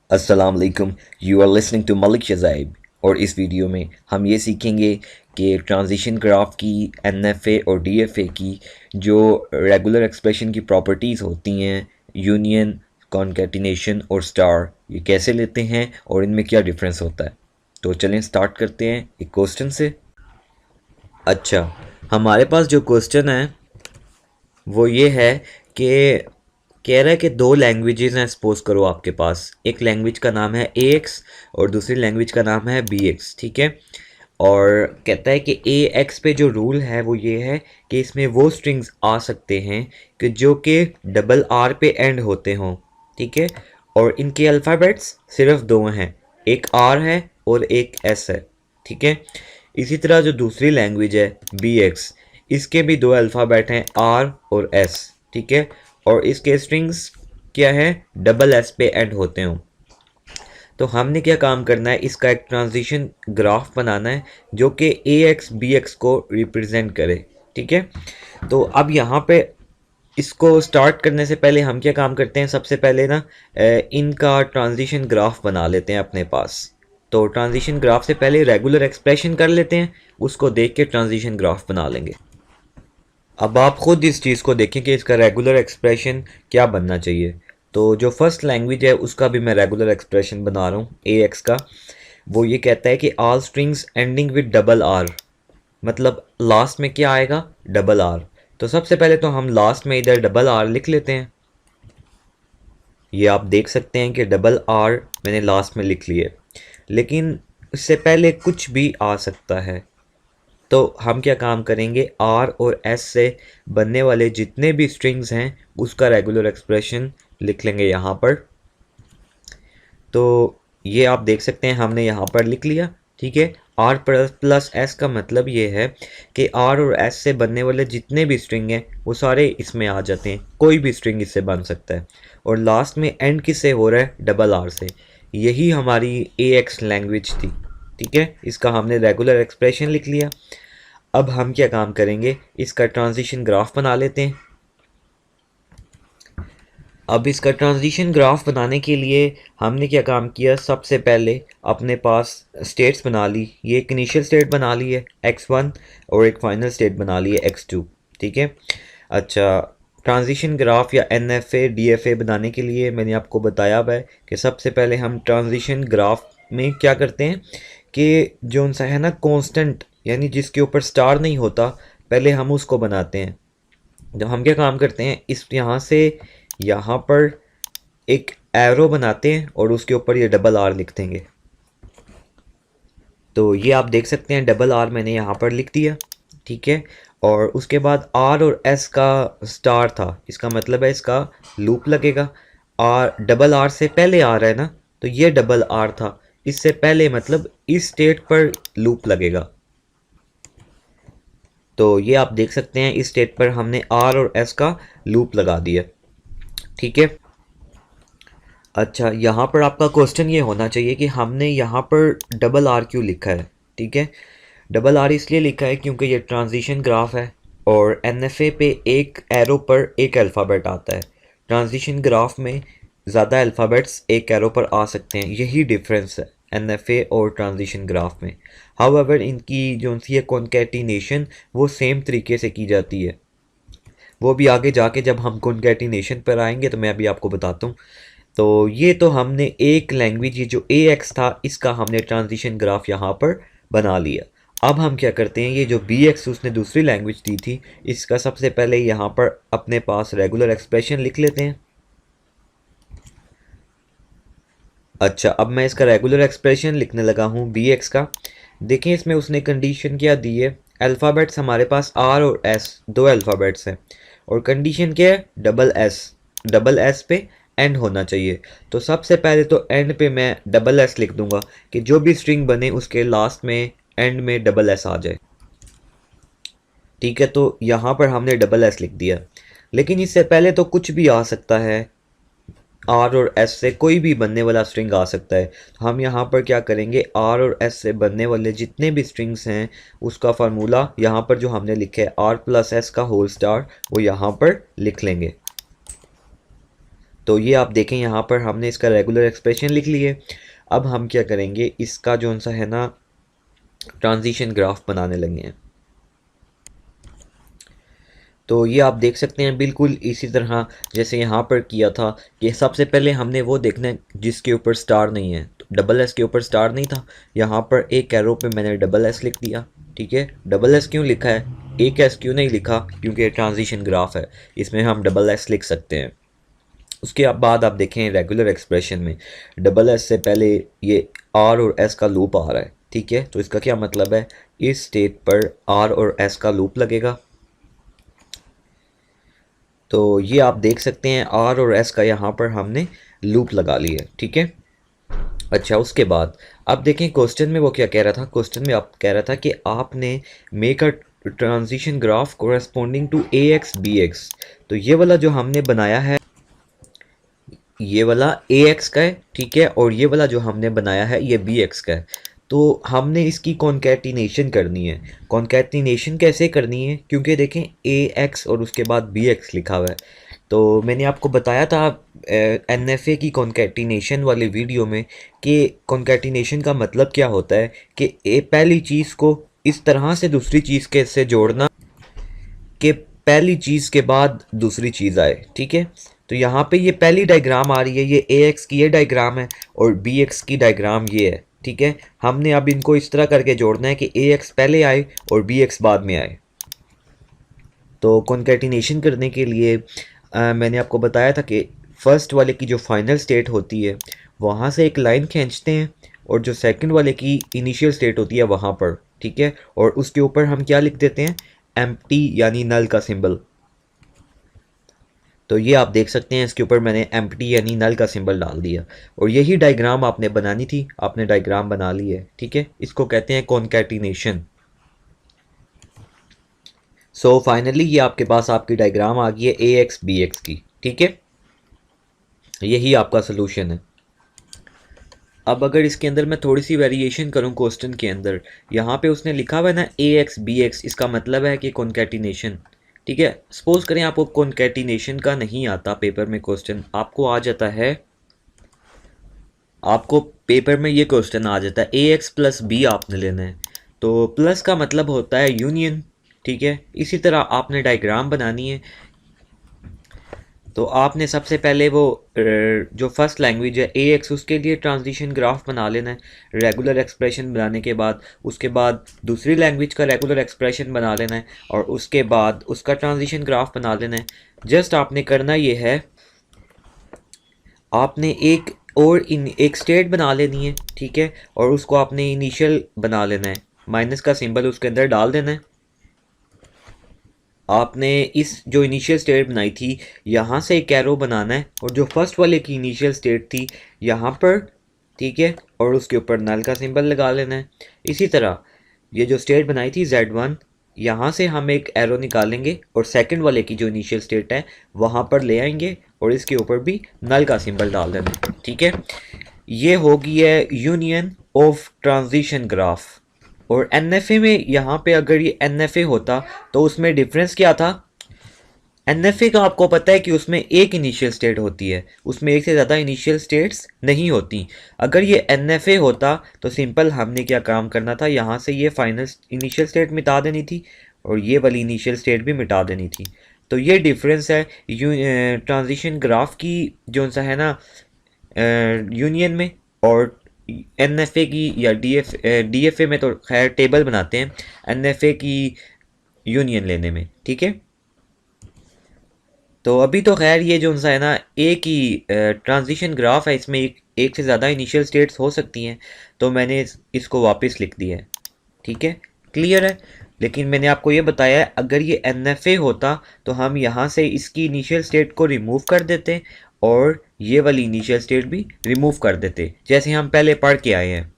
अस्सलाम वालेकुम। You are listening to Malik Shahzaib और इस वीडियो में हम ये सीखेंगे कि ट्रांजिशन ग्राफ की एनएफए और डीएफए की जो रेगुलर एक्सप्रेशन की प्रॉपर्टीज़ होती हैं, यूनियन, कॉन्केटिनेशन और स्टार, ये कैसे लेते हैं और इनमें क्या डिफरेंस होता है। तो चलें स्टार्ट करते हैं एक क्वेश्चन से। अच्छा, हमारे पास जो क्वेश्चन है वो ये है कि कह रहा है कि दो लैंग्वेजेस हैं। सपोज करो आपके पास एक लैंग्वेज का नाम है ए एक्स और दूसरी लैंग्वेज का नाम है बी एक्स, ठीक है। और कहता है कि ए एक्स पे जो रूल है वो ये है कि इसमें वो स्ट्रिंग्स आ सकते हैं कि जो कि डबल आर पे एंड होते हों, ठीक है। और इनके अल्फ़ाबेट्स सिर्फ दो हैं, एक आर है और एक एस है, ठीक है। इसी तरह जो दूसरी लैंग्वेज है बी एक्स, इसके भी दो अल्फ़ाबेट हैं आर और एस, ठीक है। और इसके स्ट्रिंग्स क्या है, डबल एस पे एंड होते हों। तो हमने क्या काम करना है, इसका एक ट्रांजिशन ग्राफ बनाना है जो कि ए एक्स बी एक्स को रिप्रेजेंट करे, ठीक है। तो अब यहाँ पे इसको स्टार्ट करने से पहले हम क्या काम करते हैं, सबसे पहले ना इनका ट्रांजिशन ग्राफ बना लेते हैं अपने पास। तो ट्रांजिशन ग्राफ से पहले रेगुलर एक्सप्रेशन कर लेते हैं, उसको देख के ट्रांजिशन ग्राफ बना लेंगे। अब आप खुद इस चीज़ को देखें कि इसका रेगुलर एक्सप्रेशन क्या बनना चाहिए। तो जो फर्स्ट लैंग्वेज है उसका भी मैं रेगुलर एक्सप्रेशन बना रहा हूँ ए एक्स का। वो ये कहता है कि all strings ending with double R, मतलब लास्ट में क्या आएगा, डबल आर। तो सबसे पहले तो हम लास्ट में इधर डबल आर लिख लेते हैं। ये आप देख सकते हैं कि डबल आर मैंने लास्ट में लिख लिया, लेकिन इससे पहले कुछ भी आ सकता है। तो हम क्या काम करेंगे, आर और एस से बनने वाले जितने भी स्ट्रिंग्स हैं उसका रेगुलर एक्सप्रेशन लिख लेंगे यहाँ पर। तो ये आप देख सकते हैं हमने यहाँ पर लिख लिया, ठीक है। आर प्लस एस का मतलब ये है कि आर और एस से बनने वाले जितने भी स्ट्रिंग हैं वो सारे इसमें आ जाते हैं, कोई भी स्ट्रिंग इससे बन सकता है। और लास्ट में एंड किससे हो रहा है, डबल आर से। यही हमारी ए एक्स लैंग्वेज थी, ठीक है। इसका हमने रेगुलर एक्सप्रेशन लिख लिया। अब हम क्या काम करेंगे, इसका ट्रांजिशन ग्राफ बना लेते हैं। अब इसका ट्रांजिशन ग्राफ बनाने के लिए हमने क्या काम किया, सबसे पहले अपने पास स्टेट्स बना ली। ये एक इनिशियल स्टेट बना ली है x1 और एक फाइनल स्टेट बना ली है x2, ठीक है। अच्छा, ट्रांजिशन ग्राफ या NFA DFA बनाने के लिए मैंने आपको बताया हुआ है कि सबसे पहले हम ट्रांजिशन ग्राफ में क्या करते हैं कि जो उनसा है ना कांस्टेंट, यानी जिसके ऊपर स्टार नहीं होता, पहले हम उसको बनाते हैं। जब हम क्या काम करते हैं, इस यहाँ से यहाँ पर एक एरो बनाते हैं और उसके ऊपर ये डबल आर लिख देंगे। तो ये आप देख सकते हैं डबल आर मैंने यहाँ पर लिख दिया, ठीक है। और उसके बाद आर और एस का स्टार था, इसका मतलब है इसका लूप लगेगा। आर डबल आर से पहले आ रहा है ना, तो ये डबल आर था, इससे पहले मतलब इस स्टेट पर लूप लगेगा। तो ये आप देख सकते हैं इस स्टेट पर हमने आर और एस का लूप लगा दिया, ठीक है। अच्छा, यहाँ पर आपका क्वेश्चन ये होना चाहिए कि हमने यहाँ पर डबल आर क्यों लिखा है, ठीक है। डबल आर इसलिए लिखा है क्योंकि ये ट्रांजिशन ग्राफ है और एनएफए पे एक एरो पर एक अल्फ़ाबेट आता है। ट्रांजिशन ग्राफ में ज़्यादा अल्फ़ाबेट्स एक एरो पर आ सकते हैं, यही डिफरेंस है एनएफए और ट्रांजिशन ग्राफ में। हाउएवर इनकी जो सी है कॉन्कैटिनेशन वो सेम तरीके से की जाती है, वो भी आगे जाके जब हम कॉन्कैटिनेशन पर आएंगे तो मैं अभी आपको बताता हूँ। तो ये तो हमने एक लैंग्वेज, ये जो ए एक्स था इसका हमने ट्रांजिशन ग्राफ यहाँ पर बना लिया। अब हम क्या करते हैं, ये जो बी एक्स उसने दूसरी लैंग्वेज दी थी, इसका सबसे पहले यहाँ पर अपने पास रेगुलर एक्सप्रेशन लिख लेते हैं। अच्छा, अब मैं इसका रेगुलर एक्सप्रेशन लिखने लगा हूँ बी एक्स का। देखें इसमें उसने कंडीशन क्या दी है, अल्फ़ाबेट्स हमारे पास आर और एस दो अल्फ़ाबेट्स हैं और कंडीशन क्या है, डबल एस पे एंड होना चाहिए। तो सबसे पहले तो एंड पे मैं डबल एस लिख दूंगा कि जो भी स्ट्रिंग बने उसके लास्ट में एंड में डबल एस आ जाए, ठीक है। तो यहाँ पर हमने डबल एस लिख दिया, लेकिन इससे पहले तो कुछ भी आ सकता है, आर और एस से कोई भी बनने वाला स्ट्रिंग आ सकता है। तो हम यहाँ पर क्या करेंगे, आर और एस से बनने वाले जितने भी स्ट्रिंग्स हैं उसका फार्मूला यहाँ पर जो हमने लिखा है आर प्लस एस का होल स्टार, वो यहाँ पर लिख लेंगे। तो ये आप देखें यहाँ पर हमने इसका रेगुलर एक्सप्रेशन लिख लिए। अब हम क्या करेंगे, इसका जो सा है ना ट्रांजिशन ग्राफ बनाने लगे हैं। तो ये आप देख सकते हैं बिल्कुल इसी तरह जैसे यहाँ पर किया था कि सबसे पहले हमने वो देखना है जिसके ऊपर स्टार नहीं है। तो डबल एस के ऊपर स्टार नहीं था, यहाँ पर एक एरो पे मैंने डबल एस लिख दिया। ठीक है, डबल एस क्यों लिखा है, एक एस क्यों नहीं लिखा, क्योंकि ट्रांजिशन ग्राफ है, इसमें हम डबल एस लिख सकते हैं। उसके बाद आप देखें रेगुलर एक्सप्रेशन में डबल एस से पहले ये आर और एस का लूप आ रहा है। ठीक है, तो इसका क्या मतलब है, इस स्टेट पर आर और एस का लूप लगेगा। तो ये आप देख सकते हैं आर और एस का यहाँ पर हमने लूप लगा लिया। ठीक है, अच्छा उसके बाद अब देखें क्वेश्चन में वो क्या कह रहा था, क्वेश्चन में आप कह रहा था कि आपने make a transition graph corresponding to a X B X. तो ये वाला जो हमने बनाया है ये वाला ए एक्स का है। ठीक है, और ये वाला जो हमने बनाया है ये बी एक्स का है। तो हमने इसकी कॉन्कैटिनेशन करनी है। कॉन्कैटिनेशन कैसे करनी है, क्योंकि देखें ए एक्स और उसके बाद बी एक्स लिखा हुआ है। तो मैंने आपको बताया था एन एफ ए की कॉन्कैटिनेशन वाले वीडियो में कि कॉन्कैटिनेशन का मतलब क्या होता है कि पहली चीज़ को इस तरह से दूसरी चीज़ के से जोड़ना कि पहली चीज़ के बाद दूसरी चीज़ आए। ठीक है, तो यहाँ पे ये पहली डायग्राम आ रही है, ये ए एक्स की ये डायग्राम है और बी एक्स की डायग्राम ये है। ठीक है, हमने अब इनको इस तरह करके जोड़ना है कि ए एक्स पहले आए और बी एक्स बाद में आए। तो कॉन्कैटिनेशन करने के लिए मैंने आपको बताया था कि फर्स्ट वाले की जो फाइनल स्टेट होती है वहाँ से एक लाइन खींचते हैं और जो सेकंड वाले की इनिशियल स्टेट होती है वहाँ पर। ठीक है, और उसके ऊपर हम क्या लिख देते हैं, एम्प्टी यानी नल का सिंबल। तो ये आप देख सकते हैं इसके ऊपर मैंने एम्प्टी यानी नल का सिंबल डाल दिया और यही डायग्राम आपने बनानी थी, आपने डायग्राम बना ली है। ठीक है, इसको कहते हैं कॉन्कैटिनेशन। सो फाइनली ये आपके पास आपकी डायग्राम आ गई है ए एक्स बी एक्स की। ठीक है, यही आपका सोल्यूशन है। अब अगर इसके अंदर मैं थोड़ी सी वेरिएशन करूं क्वेश्चन के अंदर, यहाँ पे उसने लिखा हुआ है ना ए एक्स बी एक्स, इसका मतलब है कि कॉन्कैटिनेशन। ठीक है, सपोज करें आपको कॉन्कैटिनेशन का नहीं आता पेपर में क्वेश्चन, आपको आ जाता है, आपको पेपर में ये क्वेश्चन आ जाता है ए एक्स प्लस बी आपने लेना है। तो प्लस का मतलब होता है यूनियन। ठीक है, इसी तरह आपने डायग्राम बनानी है। तो आपने सबसे पहले वो जो फर्स्ट लैंग्वेज है ए एक्स उसके लिए ट्रांजिशन ग्राफ बना लेना है रेगुलर एक्सप्रेशन बनाने के बाद। उसके बाद दूसरी लैंग्वेज का रेगुलर एक्सप्रेशन बना लेना है और उसके बाद उसका ट्रांजिशन ग्राफ बना लेना है। जस्ट आपने करना ये है, आपने एक स्टेट बना लेनी है। ठीक है, और उसको आपने इनिशियल बना लेना है, माइनस का सिंबल उसके अंदर डाल देना है। आपने इस जो इनिशियल स्टेट बनाई थी यहाँ से एक एरो बनाना है और जो फर्स्ट वाले की इनिशियल स्टेट थी यहाँ पर। ठीक है, और उसके ऊपर नल का सिंबल लगा लेना है। इसी तरह ये जो स्टेट बनाई थी Z1, यहाँ से हम एक एरो निकालेंगे और सेकंड वाले की जो इनिशियल स्टेट है वहाँ पर ले आएंगे और इसके ऊपर भी नल का सिंबल डाल देना है। ठीक है, ये होगी है यूनियन ऑफ ट्रांजिशन ग्राफ। और एन में यहाँ पे अगर ये एन होता तो उसमें डिफरेंस क्या था, एन का आपको पता है कि उसमें एक इनिशियल स्टेट होती है, उसमें एक से ज़्यादा इनिशियल स्टेट्स नहीं होती। अगर ये एन होता तो सिंपल हमने क्या काम करना था, यहाँ से ये फाइनल इनिशियल स्टेट मिटा देनी थी और ये वाली इनिशियल स्टेट भी मिटा देनी थी। तो ये डिफरेंस है ट्रांजिशन ग्राफ की जो सा है ना यूनियन में और एन की या डी एफ ए में। तो खैर टेबल बनाते हैं एन की यूनियन लेने में। ठीक है, तो अभी तो खैर ये जो सा है ना ए की ट्रांजिशन ग्राफ है, इसमें एक से ज़्यादा इनिशियल स्टेट्स हो सकती हैं, तो मैंने इसको वापस लिख दिया है। ठीक है, क्लियर है। लेकिन मैंने आपको ये बताया है अगर ये एन होता तो हम यहाँ से इसकी इनिशियल स्टेट को रिमूव कर देते और ये वाली इनिशियल स्टेट भी रिमूव कर देते जैसे हम पहले पढ़ के आए हैं।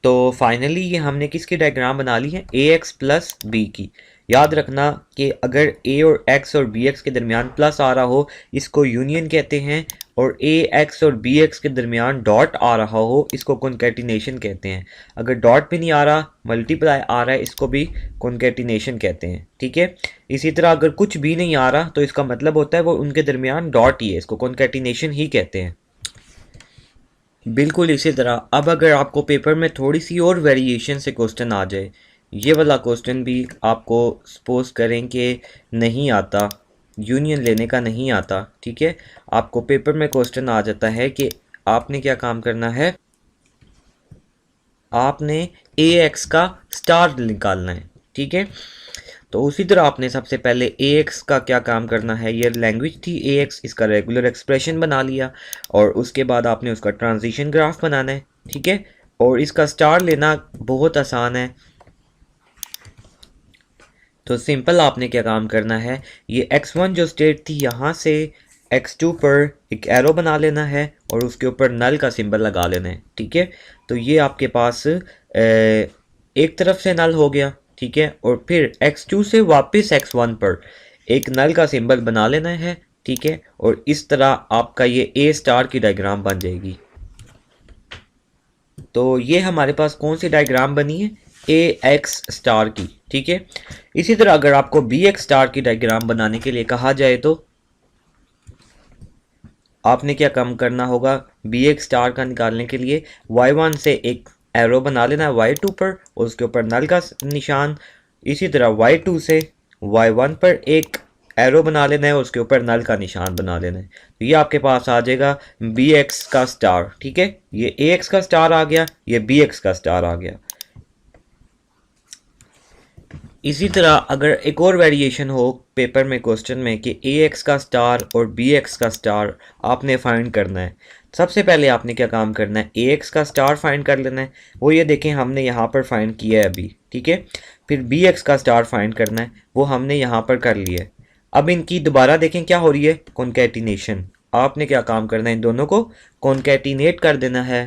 तो फाइनली ये हमने किसकी डायग्राम बना ली है, ए एक्स प्लस बी की। याद रखना कि अगर ए और एक्स और बी एक्स के दरमियान प्लस आ रहा हो इसको यूनियन कहते हैं, और ए एक्स और बी एक्स के दरमियान डॉट आ रहा हो इसको कॉन्कैटिनेशन कहते हैं। अगर डॉट भी नहीं आ रहा, मल्टीप्लाई आ रहा है, इसको भी कॉन्कैटिनेशन कहते हैं। ठीक है, इसी तरह अगर कुछ भी नहीं आ रहा तो इसका मतलब होता है वो उनके दरमियान डॉट ही है, इसको कॉन्कैटिनेशन ही कहते हैं। बिल्कुल इसी तरह अब अगर आपको पेपर में थोड़ी सी और वेरिएशन से क्वेश्चन आ जाए, ये वाला क्वेश्चन भी आपको सपोज करें कि नहीं आता, यूनियन लेने का नहीं आता, ठीक है, आपको पेपर में क्वेश्चन आ जाता है कि आपने क्या काम करना है, आपने ए एक्स का स्टार निकालना है। ठीक है, तो उसी तरह आपने सबसे पहले ए एक्स का क्या काम करना है, ये लैंग्वेज थी ए एक्स, इसका रेगुलर एक्सप्रेशन बना लिया, और उसके बाद आपने उसका ट्रांजिशन ग्राफ बनाना है। ठीक है, और इसका स्टार लेना बहुत आसान है, तो सिंपल आपने क्या काम करना है, ये x1 जो स्टेट थी यहाँ से x2 पर एक एरो बना लेना है और उसके ऊपर नल का सिंबल लगा लेना है। ठीक है, तो ये आपके पास एक तरफ से नल हो गया। ठीक है, और फिर x2 से वापस x1 पर एक नल का सिंबल बना लेना है। ठीक है, और इस तरह आपका ये ए स्टार की डायग्राम बन जाएगी। तो ये हमारे पास कौन सी डायग्राम बनी है, ए एक्स स्टार की। ठीक है, इसी तरह अगर आपको बी एक्स स्टार की डायग्राम बनाने के लिए कहा जाए तो आपने क्या काम करना होगा, बी एक्स स्टार का निकालने के लिए y1 से एक एरो बना लेना है y2 पर और उसके ऊपर नल का निशान, इसी तरह y2 से y1 पर एक एरो बना लेना है और उसके ऊपर नल का निशान बना लेना है। तो ये आपके पास आ जाएगा बी एक्स का स्टार। ठीक है, ये ए एक्स का स्टार आ गया, ये बी एक्स का स्टार आ गया। इसी तरह अगर एक और वेरिएशन हो पेपर में क्वेश्चन में कि ए एक्स का स्टार और बी एक्स का स्टार आपने फाइंड करना है, सबसे पहले आपने क्या काम करना है, ए एक्स का स्टार फाइंड कर लेना है, वो ये देखें हमने यहाँ पर फाइंड किया है अभी। ठीक है, फिर बी एक्स का स्टार फाइंड करना है, वो हमने यहाँ पर कर लिया है। अब इनकी दोबारा देखें क्या हो रही है, कॉन्कैटिनेशन। आपने क्या काम करना है, इन दोनों को कॉन्कैटिनेट कर देना है।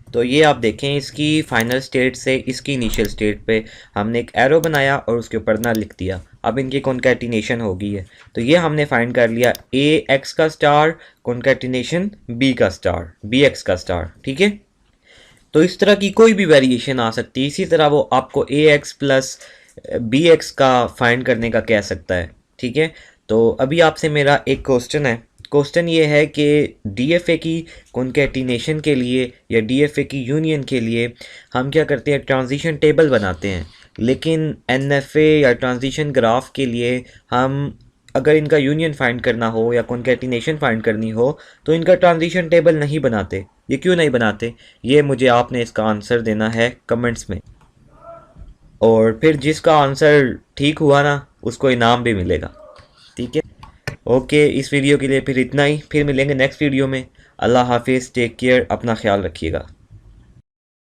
तो ये आप देखें इसकी फाइनल स्टेट से इसकी इनिशियल स्टेट पे हमने एक एरो बनाया और उसके ऊपर ना लिख दिया, अब इनकी कॉन्कैटिनेशन हो गई है। तो ये हमने फाइंड कर लिया ए एक्स का स्टार कॉन्कैटिनेशन बी का स्टार, बी एक्स का स्टार। ठीक है, तो इस तरह की कोई भी वेरिएशन आ सकती है। इसी तरह वो आपको ए एक्स प्लस बी एक्स का फाइंड करने का कह सकता है। ठीक है, तो अभी आपसे मेरा एक क्वेश्चन है, क्वेश्चन ये है कि डीएफए की कॉन्कैटिनेशन के लिए या डीएफए की यूनियन के लिए हम क्या करते हैं, ट्रांजिशन टेबल बनाते हैं, लेकिन एनएफए या ट्रांजिशन ग्राफ के लिए हम अगर इनका यूनियन फाइंड करना हो या कॉन्कैटिनेशन फाइंड करनी हो तो इनका ट्रांजिशन टेबल नहीं बनाते। ये क्यों नहीं बनाते, ये मुझे आपने इसका आंसर देना है कमेंट्स में, और फिर जिसका आंसर ठीक हुआ ना उसको इनाम भी मिलेगा। ठीक है, ओके, इस वीडियो के लिए फिर इतना ही, फिर मिलेंगे नेक्स्ट वीडियो में। अल्लाह हाफिज़, टेक केयर, अपना ख्याल रखिएगा।